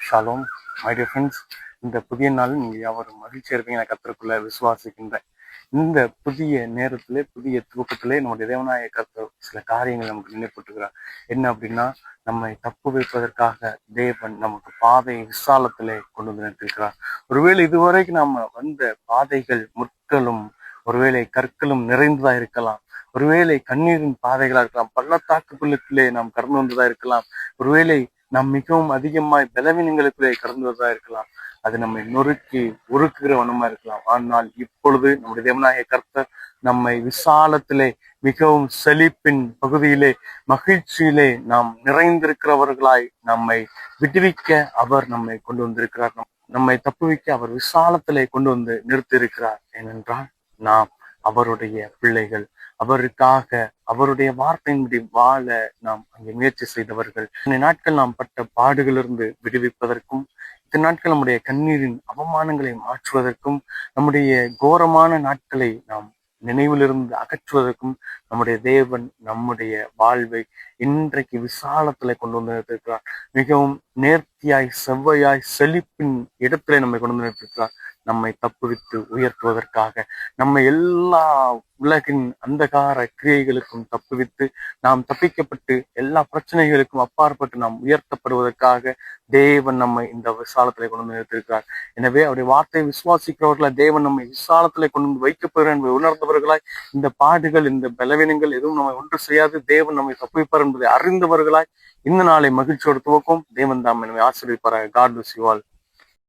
Shalom my dear friends. இந்த புதிய நாள் நீங்கள் யாவரும் மகிழ்ச்சியாக இருப்பீங்க நான் கர்த்தருக்குள்ள விசுவாசிக்கின்றேன். இந்த புதிய நேரத்திலே புதிய துவக்கத்திலே நம்முடைய தேவனாய கர்த்தர் சில காரியங்கள் நமக்கு நினைப்பட்டுக்கிறார். என்ன அப்படின்னா, நம்மை தப்பு வைப்பதற்காக தேவன் நமக்கு பாதை விசாலத்திலே கொண்டு வந்து நிறுத்திருக்கிறார். ஒருவேளை இதுவரைக்கும் நாம வந்த பாதைகள் முட்களும் ஒருவேளை கற்களும் நிறைந்ததா இருக்கலாம். ஒருவேளை கண்ணீரின் பாதைகளா இருக்கலாம். பள்ளத்தாக்குகளுக்குள்ளே நாம் கடந்து வந்ததா இருக்கலாம். ஒருவேளை நாம் மிகவும் அதிகமாய் பலவீனங்களுக்குள்ளே கடந்து வந்ததா இருக்கலாம். அது நம்மை நொறுக்கி உருக்குகிற வண்ணமா இருக்கலாம். ஆனால் இப்பொழுது நம்முடைய தேவனாகிய கர்த்தர் நம்மை விசாலத்திலே மிகவும் செழிப்பின் பகுதியிலே மகிழ்ச்சியிலே நாம் நிறைந்திருக்கிறவர்களாய் நம்மை விடுவிக்க அவர் நம்மை கொண்டு வந்திருக்கிறார். நம்மை தப்புவிக்க அவர் விசாலத்திலே கொண்டு வந்து நிறுத்தி இருக்கிறார். ஏனென்றால் நாம் அவருடைய பிள்ளைகள். அவருக்காக அவருடைய வார்த்தையின்படி வாழ நாம் அங்கே முயற்சி செய்தவர்கள். இந்த நாட்கள் நாம் பட்ட பாடுகளிலிருந்து விடுவிப்பதற்கும், இத்தனை நாட்கள் நம்முடைய கண்ணீரின் அவமானங்களை மாற்றுவதற்கும், நம்முடைய கோரமான நாட்களை நாம் நினைவிலிருந்து அகற்றுவதற்கும் நம்முடைய தேவன் நம்முடைய வாழ்வை இன்றைக்கு விசாலத்துல கொண்டு வந்து நிறுத்திருக்கிறார். மிகவும் நேர்த்தியாய் செவ்வையாய் செழிப்பின் இடத்திலே நம்மை கொண்டு வந்து நிறுத்திருக்கிறார். நம்மை தப்புவித்து உயர்த்துவதற்காக, நம்ம எல்லா உலகின் அந்தகார கிரியைகளுக்கும் தப்புவித்து நாம் தப்பிக்கப்பட்டு எல்லா பிரச்சனைகளுக்கும் அப்பாற்பட்டு நாம் உயர்த்தப்படுவதற்காக தேவன் நம்மை இந்த விசாலத்திலே கொண்டு வந்து நிறுத்திருக்கிறார். எனவே அவருடைய வார்த்தையை விசுவாசிக்கிறவர்களை தேவன் நம்மை விசாலத்திலே கொண்டு வந்து வைக்கப்படுகிறார் என்பதை உணர்ந்தவர்களாய், இந்த பாடுகள் இந்த பலவீனங்கள் எதுவும் நம்மை ஒன்று செய்யாது, தேவன் நம்மை தப்புவிப்பார் என்பதை அறிந்தவர்களாய் இந்த நாளை மகிழ்ச்சியோடு துவக்கும். தேவன் தாம் நம்மை ஆசீர்வதிப்பாராக. God bless you all.